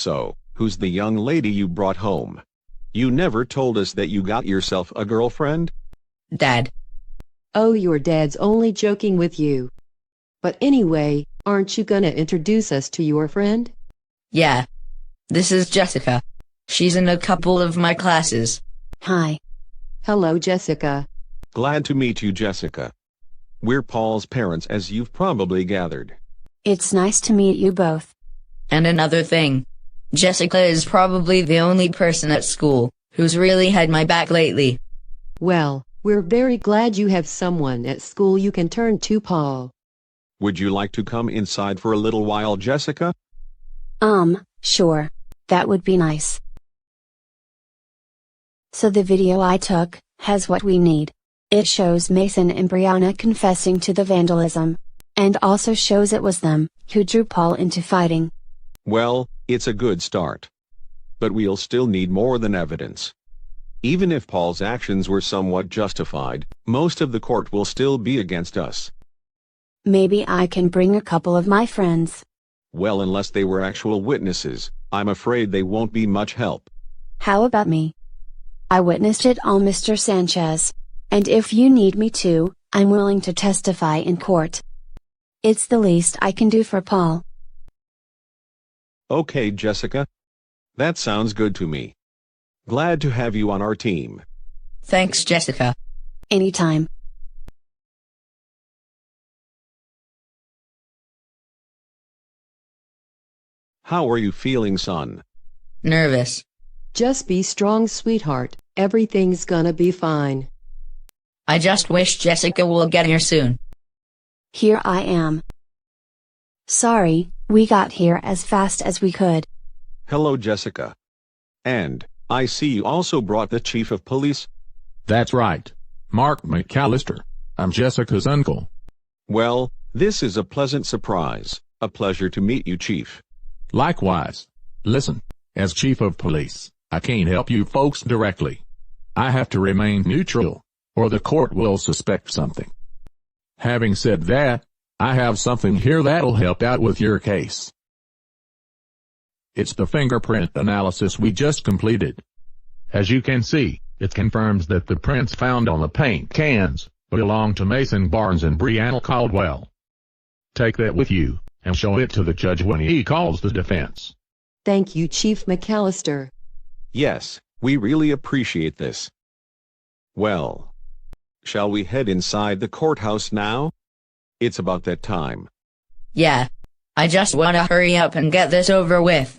So, who's the young lady you brought home? You never told us that you got yourself a girlfriend? Dad. Oh, your dad's only joking with you. But anyway, aren't you gonna introduce us to your friend? Yeah. This is Jessica. She's in a couple of my classes. Hi. Hello, Jessica. Glad to meet you, Jessica. We're Paul's parents, as you've probably gathered. It's nice to meet you both. And another thing. Jessica is probably the only person at school who's really had my back lately. Well, we're very glad you have someone at school you can turn to, Paul. Would you like to come inside for a little while, Jessica? Sure. That would be nice. So the video I took has what we need. It shows Mason and Brianna confessing to the vandalism. And also shows it was them who drew Paul into fighting. Well, it's a good start. But we'll still need more than evidence. Even if Paul's actions were somewhat justified, most of the court will still be against us. Maybe I can bring a couple of my friends. Well, unless they were actual witnesses, I'm afraid they won't be much help. How about me? I witnessed it all, Mr. Sanchez. And if you need me to, I'm willing to testify in court. It's the least I can do for Paul. Okay, Jessica. That sounds good to me. Glad to have you on our team. Thanks, Jessica. Anytime. How are you feeling, son? Nervous. Just be strong, sweetheart. Everything's gonna be fine. I just wish Jessica will get here soon. Here I am. Sorry, we got here as fast as we could. Hello, Jessica. And, I see you also brought the chief of police? That's right. Mark McAllister. I'm Jessica's uncle. Well, this is a pleasant surprise. A pleasure to meet you, Chief. Likewise. Listen, as chief of police, I can't help you folks directly. I have to remain neutral, or the court will suspect something. Having said that, I have something here that'll help out with your case. It's the fingerprint analysis we just completed. As you can see, it confirms that the prints found on the paint cans belong to Mason Barnes and Brianna Caldwell. Take that with you, and show it to the judge when he calls the defense. Thank you, Chief McAllister. Yes, we really appreciate this. Well, shall we head inside the courthouse now? It's about that time. Yeah. I just wanna hurry up and get this over with.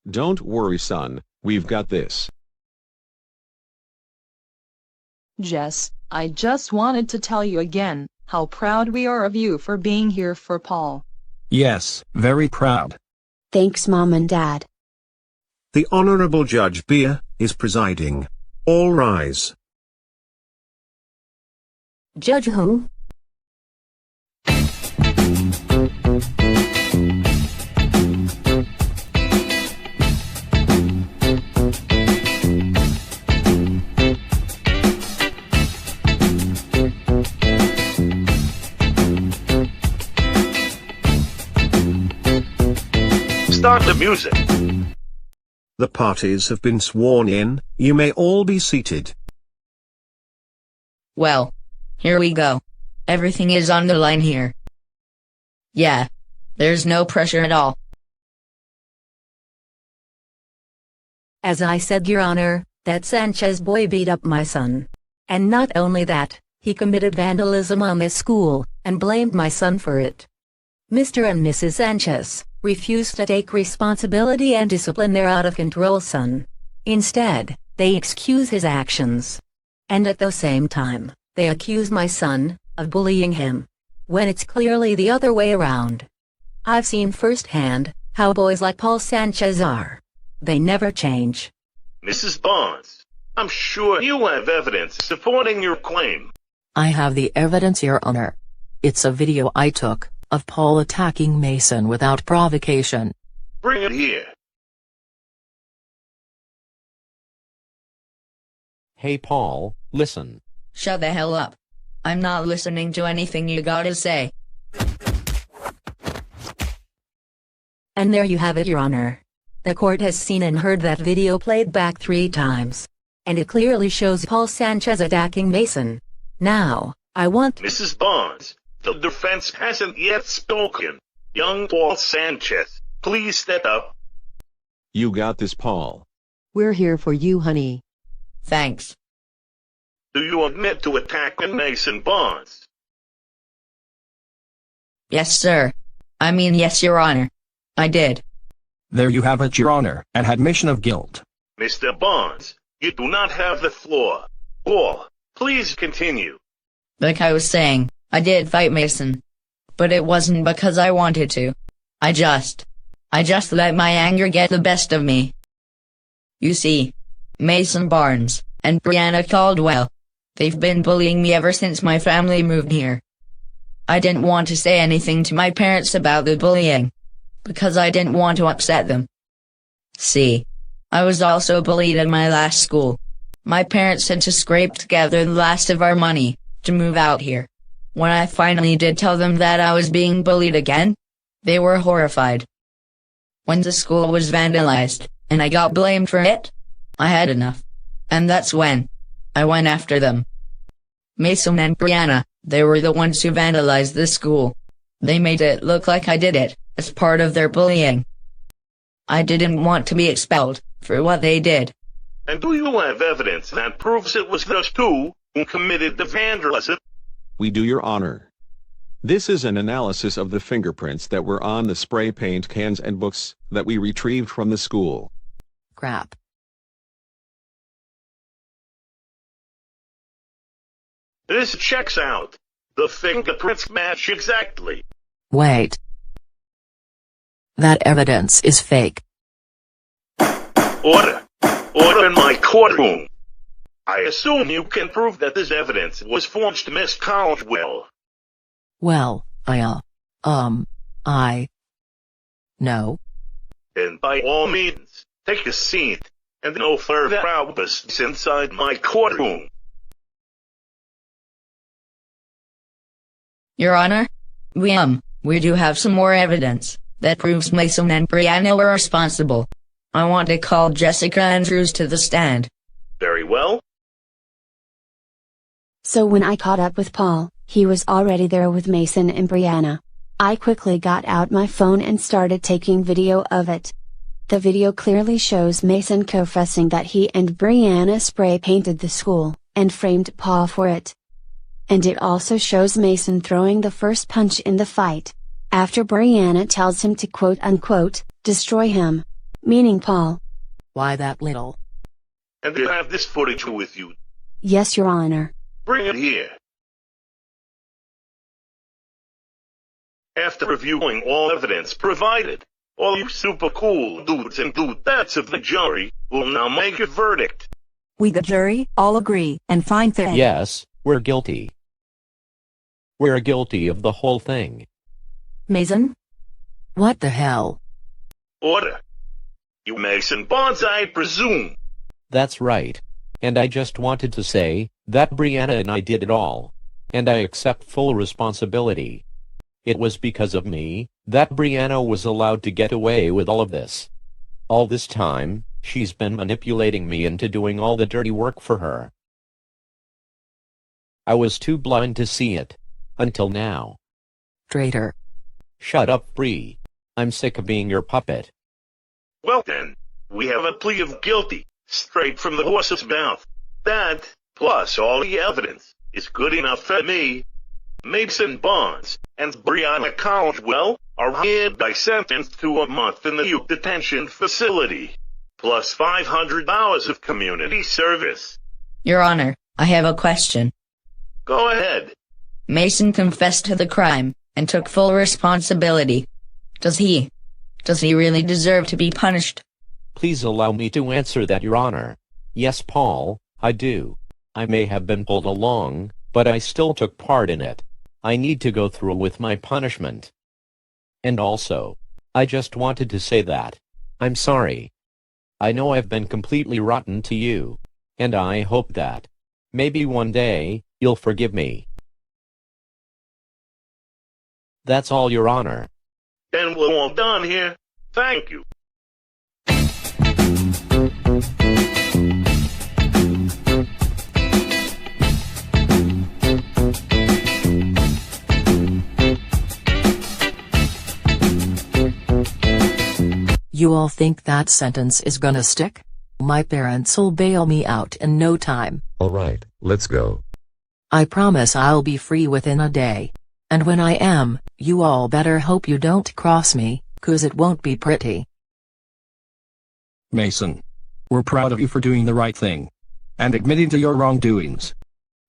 Don't worry, son. We've got this. Jess, I just wanted to tell you again how proud we are of you for being here for Paul. Yes, very proud. Thanks, Mom and Dad. The Honorable Judge Beer is presiding. All rise. Judge who? Start the music. The parties have been sworn in. You may all be seated. Well, here we go. Everything is on the line here. Yeah. There's no pressure at all. As I said, Your Honor, that Sanchez boy beat up my son. And not only that, he committed vandalism on this school, and blamed my son for it. Mr. and Mrs. Sanchez refused to take responsibility and discipline their out-of-control son. Instead, they excuse his actions. And at the same time, they accuse my son of bullying him, when it's clearly the other way around. I've seen firsthand how boys like Paul Sanchez are. They never change. Mrs. Barnes, I'm sure you have evidence supporting your claim. I have the evidence, Your Honor. It's a video I took of Paul attacking Mason without provocation. Bring it here. Hey Paul, listen. Shut the hell up. I'm not listening to anything you gotta say. And there you have it, Your Honor. The court has seen and heard that video played back 3 times. And it clearly shows Paul Sanchez attacking Mason. Now, I want— Mrs. Barnes, the defense hasn't yet spoken. Young Paul Sanchez, please step up. You got this, Paul. We're here for you, honey. Thanks. Do you admit to attacking Mason Barnes? Yes, sir. I mean, yes, Your Honor. I did. There you have it, Your Honor, an admission of guilt. Mr. Barnes, you do not have the floor. Paul, please continue. Like I was saying, I did fight Mason. But it wasn't because I wanted to. I just let my anger get the best of me. You see, Mason Barnes and Brianna Caldwell, they've been bullying me ever since my family moved here. I didn't want to say anything to my parents about the bullying, because I didn't want to upset them. See, I was also bullied at my last school. My parents had to scrape together the last of our money to move out here. When I finally did tell them that I was being bullied again, they were horrified. When the school was vandalized, and I got blamed for it, I had enough. And that's when I went after them. Mason and Brianna, they were the ones who vandalized the school. They made it look like I did it, as part of their bullying. I didn't want to be expelled for what they did. And do you have evidence that proves it was those two who committed the vandalism? We do, Your Honor. This is an analysis of the fingerprints that were on the spray paint cans and books that we retrieved from the school. Crap. This checks out. The fingerprints match exactly. Wait. That evidence is fake. Order. Order in my courtroom. I assume you can prove that this evidence was forged, Miss Caldwell. Well, no. And by all means, take a seat, and no further outbursts inside my courtroom. Your Honor, we do have some more evidence that proves Mason and Brianna were responsible. I want to call Jessica Andrews to the stand. Very well. So when I caught up with Paul, he was already there with Mason and Brianna. I quickly got out my phone and started taking video of it. The video clearly shows Mason confessing that he and Brianna spray painted the school, and framed Paul for it. And it also shows Mason throwing the first punch in the fight, after Brianna tells him to quote-unquote, destroy him. Meaning Paul. Why that little? And you have this footage with you? Yes, Your Honor. Bring it here. After reviewing all evidence provided, all you super cool dudes and dudettes of the jury will now make a verdict. We the jury all agree and find that— Yes, we're guilty. We're guilty of the whole thing. Mason? What the hell? Order. You Mason Barnes, I presume. That's right. And I just wanted to say that Brianna and I did it all. And I accept full responsibility. It was because of me that Brianna was allowed to get away with all of this. All this time, she's been manipulating me into doing all the dirty work for her. I was too blind to see it. Until now. Traitor. Shut up, Bree. I'm sick of being your puppet. Well then, we have a plea of guilty, straight from the horse's mouth. That, plus all the evidence, is good enough for me. Mason Barnes and Brianna Caldwell are hereby sentenced to a month in the youth detention facility, plus 500 hours of community service. Your Honor, I have a question. Go ahead. Mason confessed to the crime, and took full responsibility. Does he really deserve to be punished? Please allow me to answer that, Your Honor. Yes, Paul, I do. I may have been pulled along, but I still took part in it. I need to go through with my punishment. And also, I just wanted to say that I'm sorry. I know I've been completely rotten to you, and I hope that maybe one day you'll forgive me. That's all, Your Honor. Then we're all done here. Thank you. You all think that sentence is gonna stick? My parents'll bail me out in no time. Alright, let's go. I promise I'll be free within a day. And when I am, you all better hope you don't cross me, 'cause it won't be pretty. Mason. We're proud of you for doing the right thing. And admitting to your wrongdoings.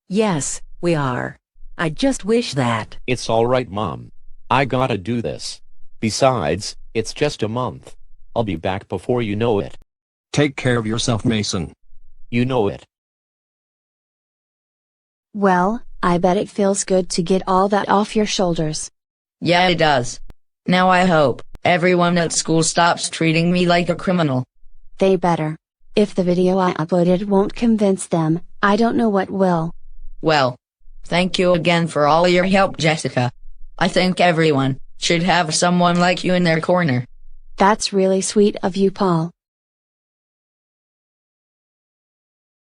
Yes, we are. I just wish that. It's alright, Mom. I gotta do this. Besides, it's just a month. I'll be back before you know it. Take care of yourself, Mason. You know it. Well, I bet it feels good to get all that off your shoulders. Yeah, it does. Now I hope everyone at school stops treating me like a criminal. They better. If the video I uploaded won't convince them, I don't know what will. Well, thank you again for all your help, Jessica. I think everyone should have someone like you in their corner. That's really sweet of you, Paul.